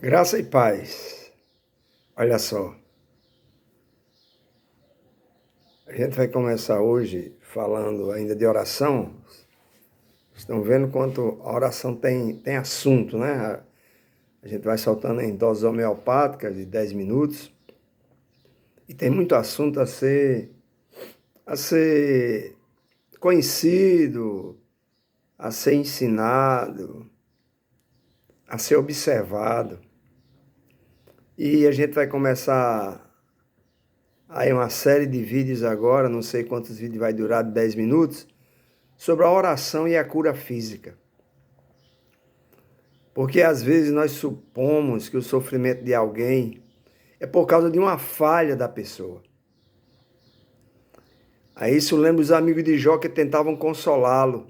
Graça e paz. Olha só, a gente vai começar hoje falando ainda de oração. Estão vendo quanto a oração tem assunto, né? A gente vai soltando em doses homeopáticas de 10 minutos e tem muito assunto a ser conhecido, a ser ensinado, a ser observado. E a gente vai começar aí uma série de vídeos agora, não sei quantos vídeos vai durar, de 10 minutos, sobre a oração e a cura física. Porque às vezes nós supomos que o sofrimento de alguém é por causa de uma falha da pessoa. Aí isso lembra os amigos de Jó que tentavam consolá-lo,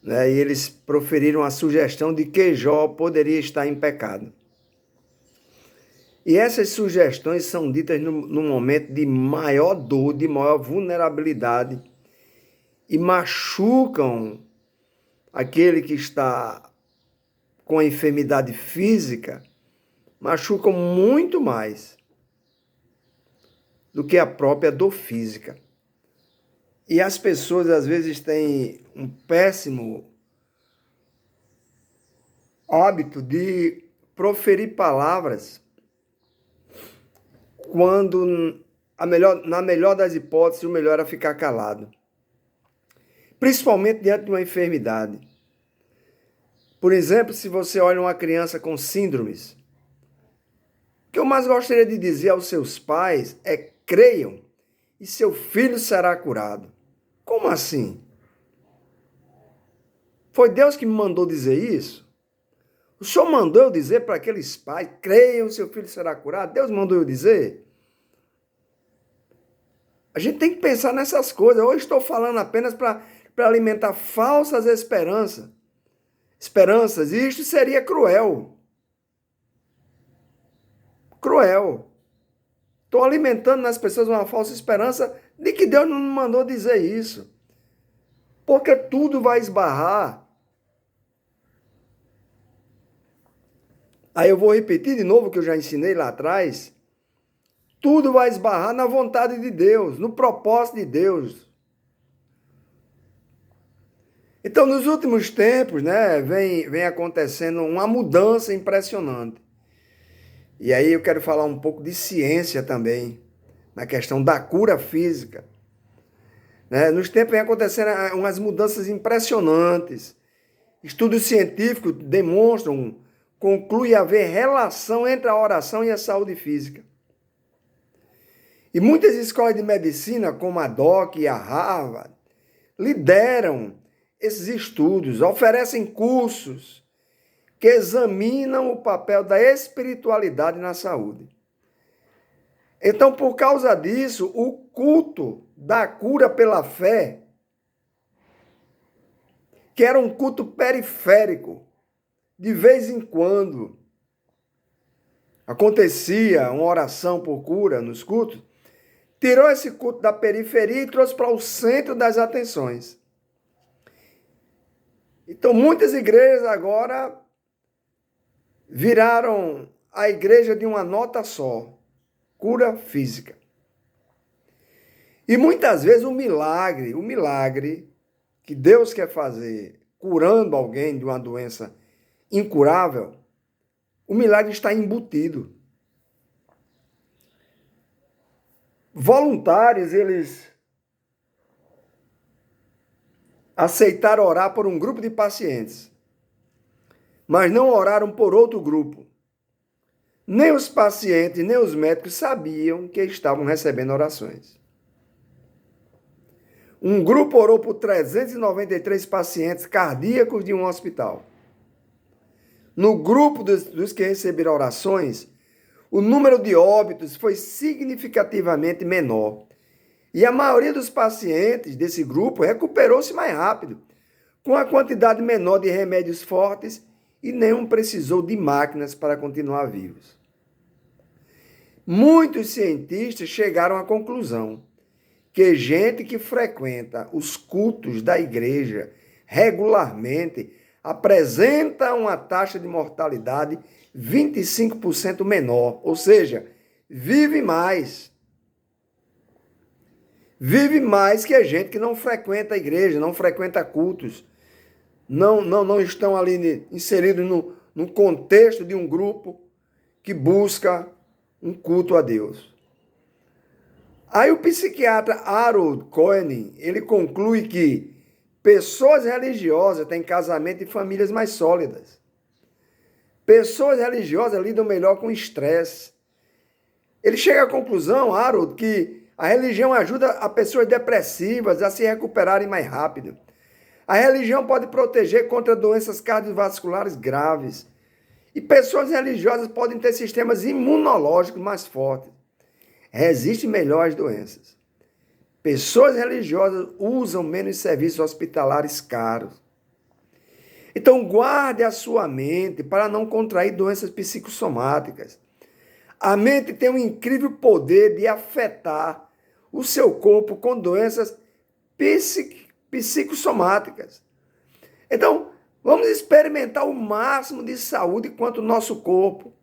né? E eles proferiram a sugestão de que Jó poderia estar em pecado. E essas sugestões são ditas no momento de maior dor, de maior vulnerabilidade, e machucam aquele que está com a enfermidade física, machucam muito mais do que a própria dor física. E as pessoas às vezes têm um péssimo hábito de proferir palavras quando, na melhor das hipóteses, o melhor era ficar calado. Principalmente diante de uma enfermidade. Por exemplo, se você olha uma criança com síndromes, o que eu mais gostaria de dizer aos seus pais é: creiam e seu filho será curado. Como assim? Foi Deus que me mandou dizer isso? O Senhor mandou eu dizer para aqueles pais: creiam, seu filho será curado? Deus mandou eu dizer? A gente tem que pensar nessas coisas. Hoje estou falando apenas para alimentar falsas esperanças. E isto seria cruel. Cruel. Estou alimentando nas pessoas uma falsa esperança de que Deus não me mandou dizer isso. Porque tudo vai esbarrar. Aí eu vou repetir de novo o que eu já ensinei lá atrás. Tudo vai esbarrar na vontade de Deus, no propósito de Deus. Então, nos últimos tempos, né, vem acontecendo uma mudança impressionante. E aí eu quero falar um pouco de ciência também, na questão da cura física. Né? Nos tempos vem acontecendo umas mudanças impressionantes. Estudos científicos demonstram, concluem haver relação entre a oração e a saúde física. E muitas escolas de medicina, como a DOC e a Harvard, lideram esses estudos, oferecem cursos que examinam o papel da espiritualidade na saúde. Então, por causa disso, o culto da cura pela fé, que era um culto periférico, de vez em quando acontecia uma oração por cura nos cultos, tirou esse culto da periferia e trouxe para o centro das atenções. Então, muitas igrejas agora viraram a igreja de uma nota só, cura física. E muitas vezes o milagre que Deus quer fazer curando alguém de uma doença incurável, o milagre está embutido. Voluntários, eles aceitaram orar por um grupo de pacientes, mas não oraram por outro grupo. Nem os pacientes, nem os médicos sabiam que estavam recebendo orações. Um grupo orou por 393 pacientes cardíacos de um hospital. No grupo dos que receberam orações, o número de óbitos foi significativamente menor. E a maioria dos pacientes desse grupo recuperou-se mais rápido, com a quantidade menor de remédios fortes, e nenhum precisou de máquinas para continuar vivos. Muitos cientistas chegaram à conclusão que gente que frequenta os cultos da igreja regularmente apresenta uma taxa de mortalidade 25% menor, ou seja, vive mais. Vive mais que a gente que não frequenta a igreja, não frequenta cultos, não estão ali inseridos no contexto de um grupo que busca um culto a Deus. Aí o psiquiatra Harold Cohen, ele conclui que pessoas religiosas têm casamento e famílias mais sólidas. Pessoas religiosas lidam melhor com estresse. Ele chega à conclusão, Harold, que a religião ajuda a pessoas depressivas a se recuperarem mais rápido. A religião pode proteger contra doenças cardiovasculares graves. E pessoas religiosas podem ter sistemas imunológicos mais fortes. Resistem melhor às doenças. Pessoas religiosas usam menos serviços hospitalares caros. Então, guarde a sua mente para não contrair doenças psicossomáticas. A mente tem um incrível poder de afetar o seu corpo com doenças psicossomáticas. Então, vamos experimentar o máximo de saúde quanto o nosso corpo,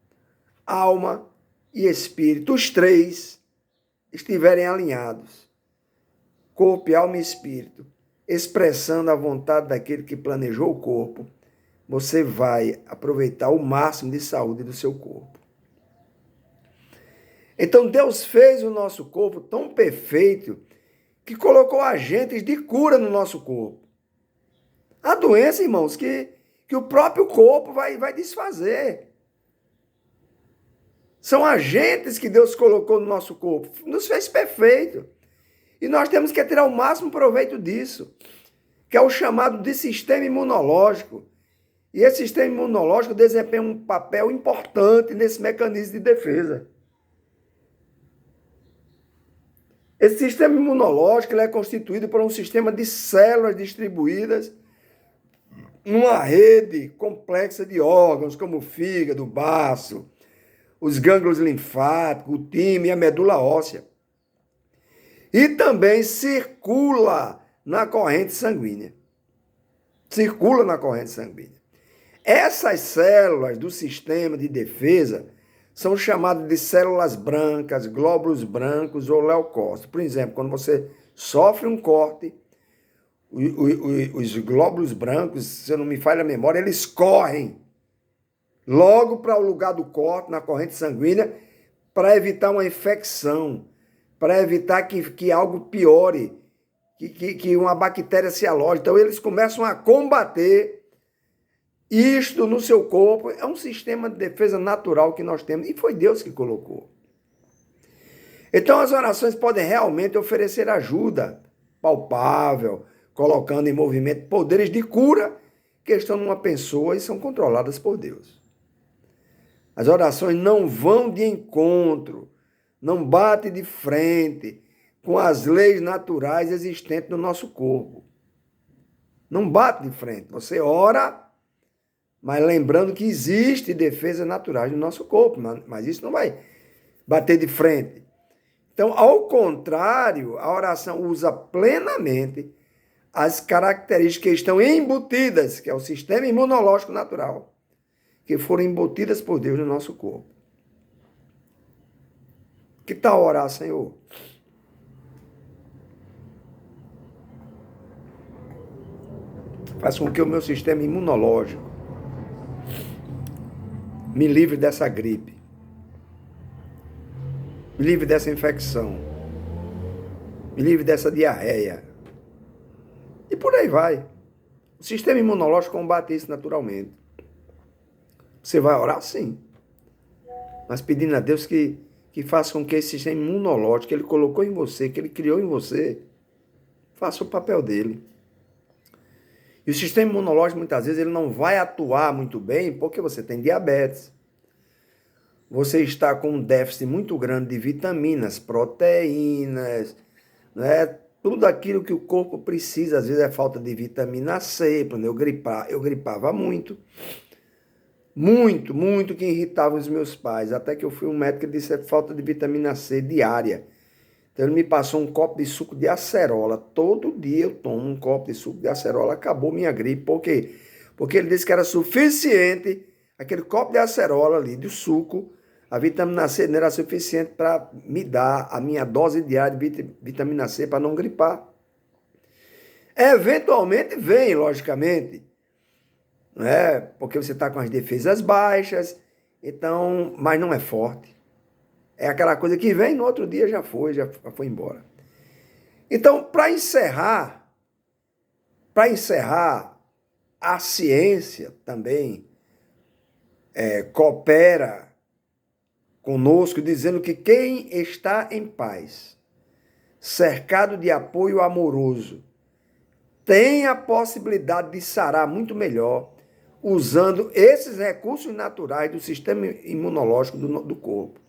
alma e espírito, os três, estiverem alinhados. Corpo, alma e espírito, expressando a vontade daquele que planejou o corpo, você vai aproveitar o máximo de saúde do seu corpo. Então, Deus fez o nosso corpo tão perfeito que colocou agentes de cura no nosso corpo. Há doença, irmãos, que o próprio corpo vai desfazer. São agentes que Deus colocou no nosso corpo. Nos fez perfeito. E nós temos que tirar o máximo proveito disso, que é o chamado de sistema imunológico. E esse sistema imunológico desempenha um papel importante nesse mecanismo de defesa. Esse sistema imunológico ele é constituído por um sistema de células distribuídas numa rede complexa de órgãos, como o fígado, o baço, os gânglios linfáticos, o timo e a medula óssea. E também circula na corrente sanguínea. Circula na corrente sanguínea. Essas células do sistema de defesa são chamadas de células brancas, glóbulos brancos ou leucócitos. Por exemplo, quando você sofre um corte, os glóbulos brancos, se eu não me falha a memória, eles correm logo para o lugar do corte, na corrente sanguínea, para evitar uma infecção, para evitar que algo piore, que uma bactéria se aloje. Então, eles começam a combater isto no seu corpo. É um sistema de defesa natural que nós temos, e foi Deus que colocou. Então, as orações podem realmente oferecer ajuda palpável, colocando em movimento poderes de cura que estão numa pessoa e são controladas por Deus. As orações não vão de encontro, não batem de frente com as leis naturais existentes no nosso corpo. Não bate de frente. Você ora, mas lembrando que existe defesas naturais no nosso corpo, mas isso não vai bater de frente. Então, ao contrário, a oração usa plenamente as características que estão embutidas, que é o sistema imunológico natural, que foram embutidas por Deus no nosso corpo. Que tal orar, Senhor? Faz com que o meu sistema imunológico me livre dessa gripe, me livre dessa infecção, me livre dessa diarreia. E por aí vai. O sistema imunológico combate isso naturalmente. Você vai orar? Sim. Mas pedindo a Deus que faça com que esse sistema imunológico que Ele colocou em você, que Ele criou em você, faça o papel dele. E o sistema imunológico, muitas vezes, ele não vai atuar muito bem porque você tem diabetes. Você está com um déficit muito grande de vitaminas, proteínas, né? Tudo aquilo que o corpo precisa. Às vezes é falta de vitamina C. Quando eu gripava muito. Muito, que irritava os meus pais. Até que eu fui um médico e disse que é falta de vitamina C diária. Então ele me passou um copo de suco de acerola. Todo dia eu tomo um copo de suco de acerola. Acabou minha gripe. Por quê? porque ele disse que era suficiente, aquele copo de acerola ali, de suco, a vitamina C não era suficiente para me dar a minha dose diária de vitamina C para não gripar. Eventualmente vem, logicamente, né? Porque você está com as defesas baixas, então, mas não é forte. É aquela coisa que vem, no outro dia já foi embora. Então, para encerrar, a ciência também coopera conosco, dizendo que quem está em paz, cercado de apoio amoroso, tem a possibilidade de sarar muito melhor usando esses recursos naturais do sistema imunológico do corpo,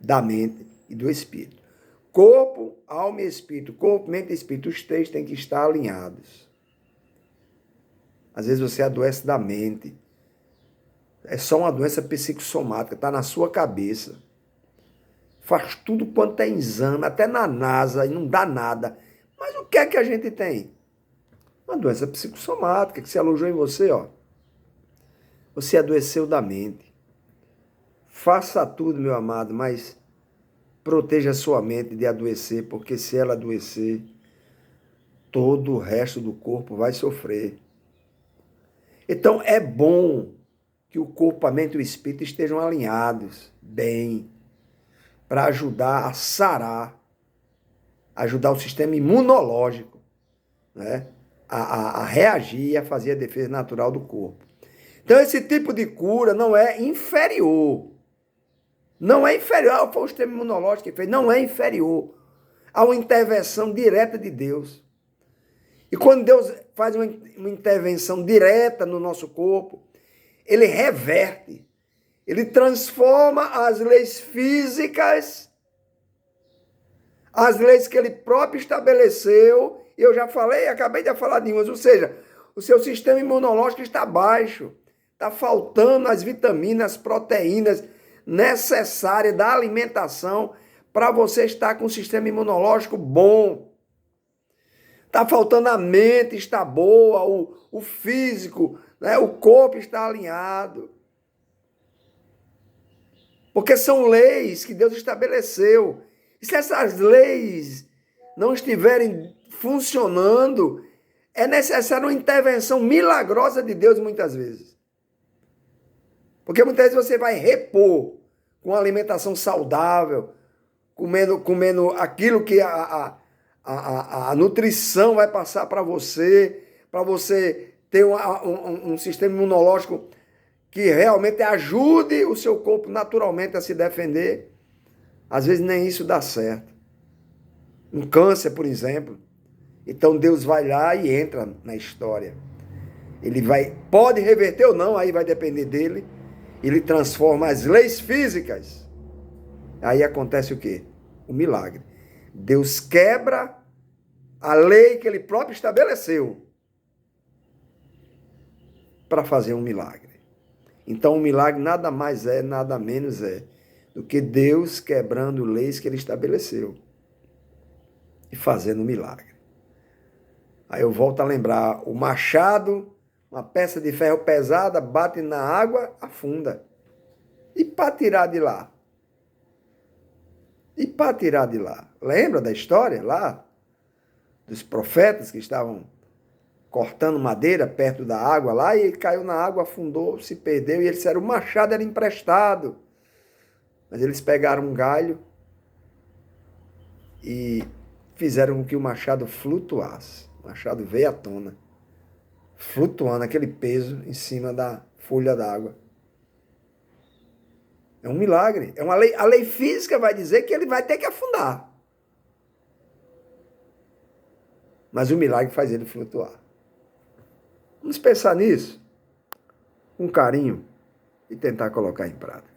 da mente e do espírito. Corpo, alma e espírito. Corpo, mente e espírito. Os três têm que estar alinhados. Às vezes você adoece da mente. É só uma doença psicossomática. Está na sua cabeça. Faz tudo quanto é exame. Até na NASA. E não dá nada. Mas o que é que a gente tem? Uma doença psicossomática que se alojou em você, ó. Você adoeceu da mente. Faça tudo, meu amado, mas proteja a sua mente de adoecer, porque se ela adoecer, todo o resto do corpo vai sofrer. Então é bom que o corpo, a mente e o espírito estejam alinhados, bem, para ajudar a sarar, ajudar o sistema imunológico, né, a reagir, a fazer a defesa natural do corpo. Então esse tipo de cura não é inferior. Não é inferior, foi o sistema imunológico que fez, não é inferior a uma intervenção direta de Deus. E quando Deus faz uma intervenção direta no nosso corpo, ele reverte, ele transforma as leis físicas, as leis que ele próprio estabeleceu, e eu já falei, acabei de falar de umas, ou seja, o seu sistema imunológico está baixo, está faltando as vitaminas, as proteínas necessárias da alimentação para você estar com o sistema imunológico bom. Está faltando a mente, está boa, o físico, né? O corpo está alinhado. Porque são leis que Deus estabeleceu. E se essas leis não estiverem funcionando, é necessária uma intervenção milagrosa de Deus muitas vezes. Porque muitas vezes você vai repor com alimentação saudável, comendo aquilo que a nutrição vai passar para você ter um sistema imunológico que realmente ajude o seu corpo naturalmente a se defender. Às vezes nem isso dá certo. Um câncer, por exemplo. Então Deus vai lá e entra na história. Ele pode reverter ou não, aí vai depender dele. Ele transforma as leis físicas. Aí acontece o quê? O milagre. Deus quebra a lei que ele próprio estabeleceu para fazer um milagre. Então, o milagre nada mais é, nada menos é do que Deus quebrando leis que ele estabeleceu e fazendo um milagre. Aí eu volto a lembrar, o machado, uma peça de ferro pesada, bate na água, afunda. E para tirar de lá? E para tirar de lá? Lembra da história lá? Dos profetas que estavam cortando madeira perto da água lá, e ele caiu na água, afundou, se perdeu, e eles disseram, o machado era emprestado. Mas eles pegaram um galho e fizeram com que o machado flutuasse. O machado veio à tona, flutuando aquele peso em cima da folha d'água. É um milagre. É uma lei. A lei física vai dizer que ele vai ter que afundar. Mas o milagre faz ele flutuar. Vamos pensar nisso com carinho e tentar colocar em prática.